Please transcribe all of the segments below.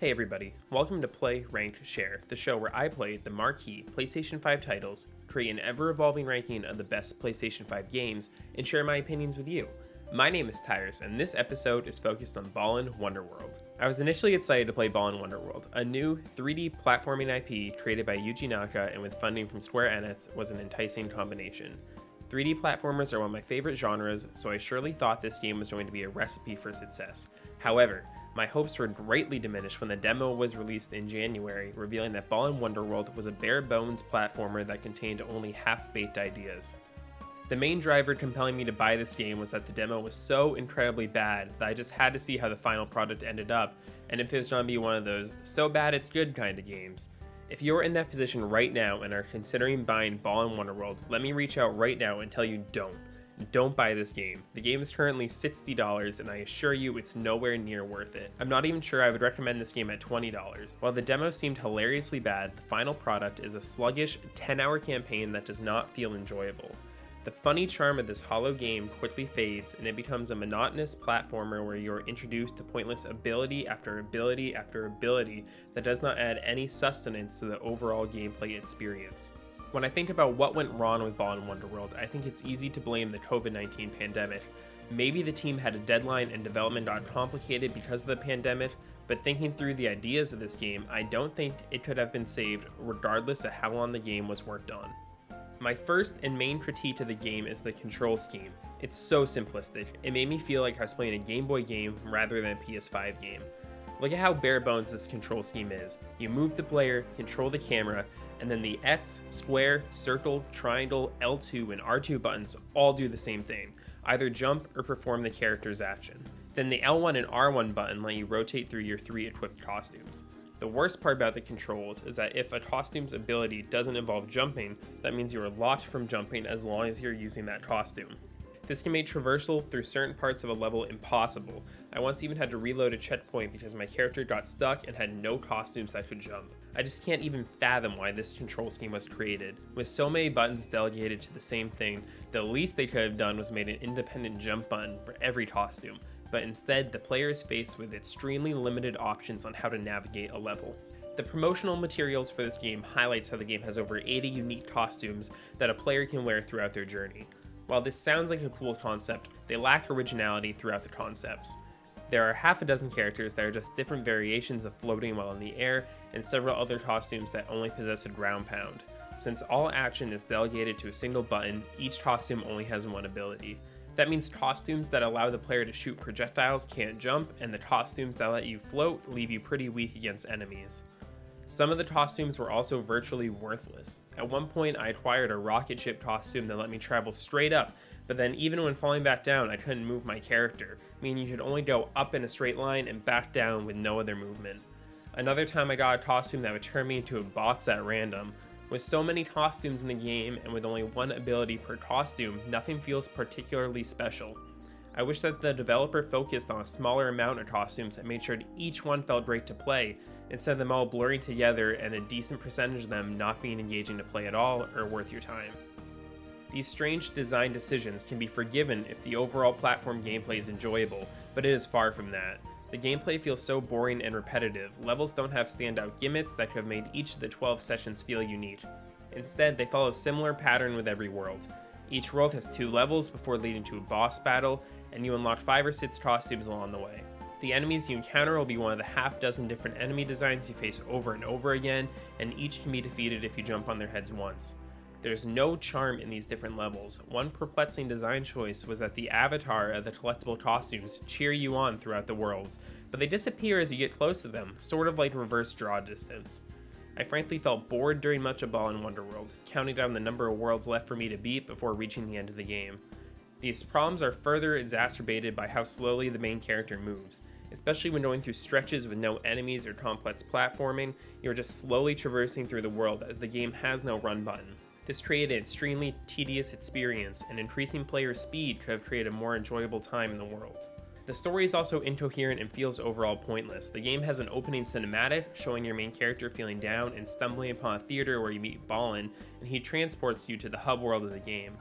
Hey everybody, welcome to Play, Rank, Share, the show where I play the marquee PlayStation 5 titles, create an ever-evolving ranking of the best PlayStation 5 games, and share my opinions with you. My name is Tyrus, and this episode is focused on Balan Wonderworld. I was initially excited to play Balan Wonderworld, a new 3D platforming IP created by Yuji Naka and with funding from Square Enix was an enticing combination. 3D platformers are one of my favorite genres, so I surely thought this game was going to be a recipe for success. However, my hopes were greatly diminished when the demo was released in January, revealing that Balan Wonderworld was a bare-bones platformer that contained only half-baked ideas. The main driver compelling me to buy this game was that the demo was so incredibly bad that I just had to see how the final product ended up, and if it was going to be one of those so bad it's good kind of games. If you're in that position right now and are considering buying Balan Wonderworld, let me reach out right now and tell you don't buy this game. The game is currently $60 and I assure you it's nowhere near worth it. I'm not even sure I would recommend this game at $20. While the demo seemed hilariously bad, the final product is a sluggish 10-hour campaign that does not feel enjoyable. The funny charm of this hollow game quickly fades and it becomes a monotonous platformer where you're introduced to pointless ability after ability after ability that does not add any sustenance to the overall gameplay experience. When I think about what went wrong with Balan Wonderworld, I think it's easy to blame the COVID-19 pandemic. Maybe the team had a deadline and development got complicated because of the pandemic, but thinking through the ideas of this game, I don't think it could have been saved regardless of how long the game was worked on. My first and main critique of the game is the control scheme. It's so simplistic, it made me feel like I was playing a Game Boy game rather than a PS5 game. Look at how bare bones this control scheme is. You move the player, control the camera, and then the X, square, circle, triangle, L2, and R2 buttons all do the same thing, either jump or perform the character's action. Then the L1 and R1 button let you rotate through your 3 equipped costumes. The worst part about the controls is that if a costume's ability doesn't involve jumping, that means you are locked from jumping as long as you're using that costume. This can make traversal through certain parts of a level impossible. I once even had to reload a checkpoint because my character got stuck and had no costumes that could jump. I just can't even fathom why this control scheme was created. With so many buttons delegated to the same thing, the least they could have done was made an independent jump button for every costume, but instead the player is faced with extremely limited options on how to navigate a level. The promotional materials for this game highlights how the game has over 80 unique costumes that a player can wear throughout their journey. While this sounds like a cool concept, they lack originality throughout the concepts. There are half a dozen characters that are just different variations of floating while in the air, and several other costumes that only possess a ground pound. Since all action is delegated to a single button, each costume only has one ability. That means costumes that allow the player to shoot projectiles can't jump, and the costumes that let you float leave you pretty weak against enemies. Some of the costumes were also virtually worthless. At one point I acquired a rocket ship costume that let me travel straight up, but then even when falling back down I couldn't move my character, meaning you could only go up in a straight line and back down with no other movement. Another time I got a costume that would turn me into a boss at random. With so many costumes in the game and with only one ability per costume, nothing feels particularly special. I wish that the developer focused on a smaller amount of costumes and made sure each one felt great to play, instead of them all blurring together and a decent percentage of them not being engaging to play at all or worth your time. These strange design decisions can be forgiven if the overall platform gameplay is enjoyable, but it is far from that. The gameplay feels so boring and repetitive, levels don't have standout gimmicks that could have made each of the 12 sessions feel unique. Instead, they follow a similar pattern with every world. Each world has 2 levels before leading to a boss battle, and you unlock 5 or 6 costumes along the way. The enemies you encounter will be one of the half dozen different enemy designs you face over and over again, and each can be defeated if you jump on their heads once. There's no charm in these different levels. One perplexing design choice was that the avatar of the collectible costumes cheer you on throughout the worlds, but they disappear as you get close to them, sort of like reverse draw distance. I frankly felt bored during much of Balan Wonderworld, counting down the number of worlds left for me to beat before reaching the end of the game. These problems are further exacerbated by how slowly the main character moves. Especially when going through stretches with no enemies or complex platforming, you're just slowly traversing through the world as the game has no run button. This created an extremely tedious experience, and increasing player speed could have created a more enjoyable time in the world. The story is also incoherent and feels overall pointless. The game has an opening cinematic showing your main character feeling down and stumbling upon a theater where you meet Balan, and he transports you to the hub world of the game.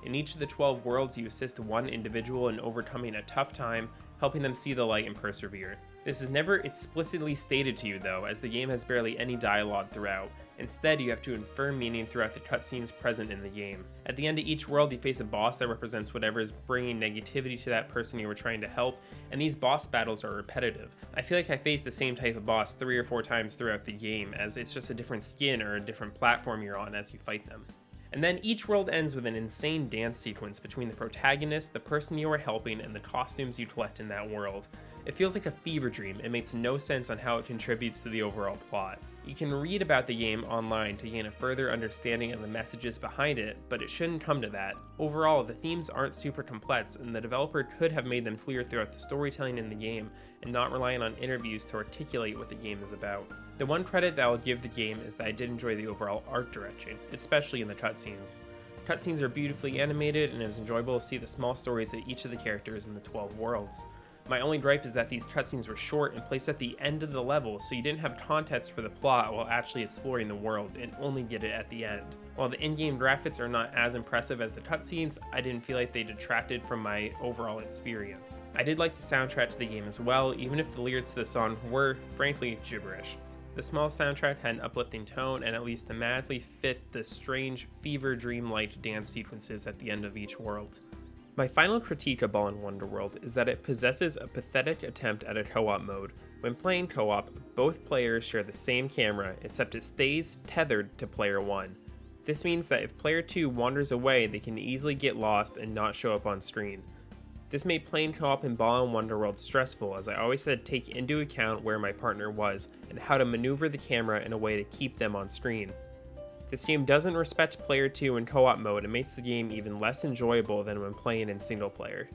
In each of the 12 worlds, you assist one individual in overcoming a tough time, helping them see the light and persevere. This is never explicitly stated to you though, as the game has barely any dialogue throughout. Instead, you have to infer meaning throughout the cutscenes present in the game. At the end of each world, you face a boss that represents whatever is bringing negativity to that person you were trying to help, and these boss battles are repetitive. I feel like I face the same type of boss 3 or 4 times throughout the game, as it's just a different skin or a different platform you're on as you fight them. And then each world ends with an insane dance sequence between the protagonist, the person you are helping, and the costumes you collect in that world. It feels like a fever dream. It makes no sense on how it contributes to the overall plot. You can read about the game online to gain a further understanding of the messages behind it, but it shouldn't come to that. Overall, the themes aren't super complex, and the developer could have made them clear throughout the storytelling in the game, and not relying on interviews to articulate what the game is about. The one credit that I'll give the game is that I did enjoy the overall art direction, especially in the cutscenes. Cutscenes are beautifully animated, and it was enjoyable to see the small stories of each of the characters in the 12 worlds. My only gripe is that these cutscenes were short and placed at the end of the level, so you didn't have context for the plot while actually exploring the world, and only get it at the end. While the in-game graphics are not as impressive as the cutscenes, I didn't feel like they detracted from my overall experience. I did like the soundtrack to the game as well, even if the lyrics to the song were, frankly, gibberish. The small soundtrack had an uplifting tone and at least thematically fit the strange, fever dream-like dance sequences at the end of each world. My final critique of Balan Wonderworld is that it possesses a pathetic attempt at a co-op mode. When playing co-op, both players share the same camera, except it stays tethered to player 1. This means that if player 2 wanders away, they can easily get lost and not show up on screen. This made playing co-op in Balan Wonderworld stressful, as I always had to take into account where my partner was and how to maneuver the camera in a way to keep them on screen. This game doesn't respect player 2 in co-op mode and makes the game even less enjoyable than when playing in single player.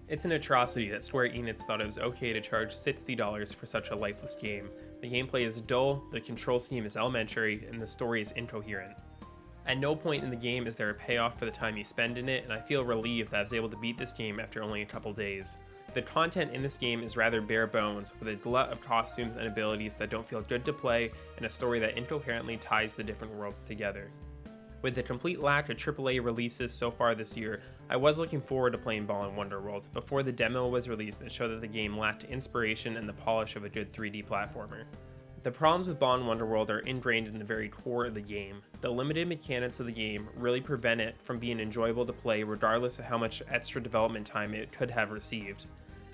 It's an atrocity that Square Enix thought it was okay to charge $60 for such a lifeless game. The gameplay is dull, the control scheme is elementary, and the story is incoherent. At no point in the game is there a payoff for the time you spend in it, and I feel relieved that I was able to beat this game after only a couple days. The content in this game is rather bare bones, with a glut of costumes and abilities that don't feel good to play, and a story that incoherently ties the different worlds together. With the complete lack of AAA releases so far this year, I was looking forward to playing Balan Wonderworld before the demo was released and showed that the game lacked inspiration and the polish of a good 3D platformer. The problems with Balan Wonderworld are ingrained in the very core of the game. The limited mechanics of the game really prevent it from being enjoyable to play regardless of how much extra development time it could have received.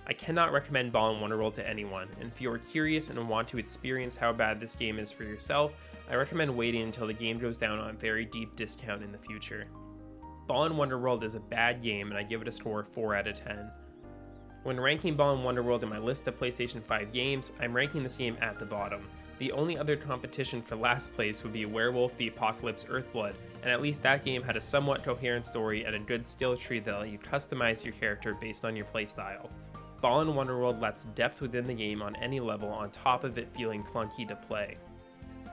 I cannot recommend Balan Wonderworld to anyone, and if you are curious and want to experience how bad this game is for yourself, I recommend waiting until the game goes down on a very deep discount in the future. Balan Wonderworld is a bad game, and I give it a score of 4 out of 10. When ranking Balan Wonderworld in my list of PlayStation 5 games, I'm ranking this game at the bottom. The only other competition for last place would be Werewolf the Apocalypse Earthblood, and at least that game had a somewhat coherent story and a good skill tree that let you customize your character based on your playstyle. Balan Wonderworld lacks depth within the game on any level, on top of it feeling clunky to play.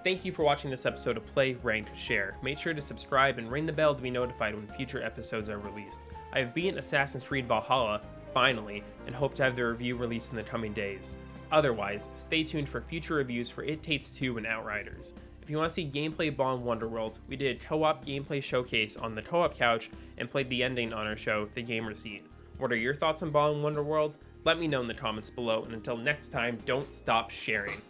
Thank you for watching this episode of Play, Rank, Share. Make sure to subscribe and ring the bell to be notified when future episodes are released. I have beaten Assassin's Creed Valhalla, finally, and hope to have the review released in the coming days. Otherwise, stay tuned for future reviews for It Takes Two and Outriders. If you want to see gameplay Balan Wonderworld, we did a co-op gameplay showcase on the co-op couch and played the ending on our show, The Game Receipt. What are your thoughts on Balan Wonderworld? Let me know in the comments below, and until next time, don't stop sharing.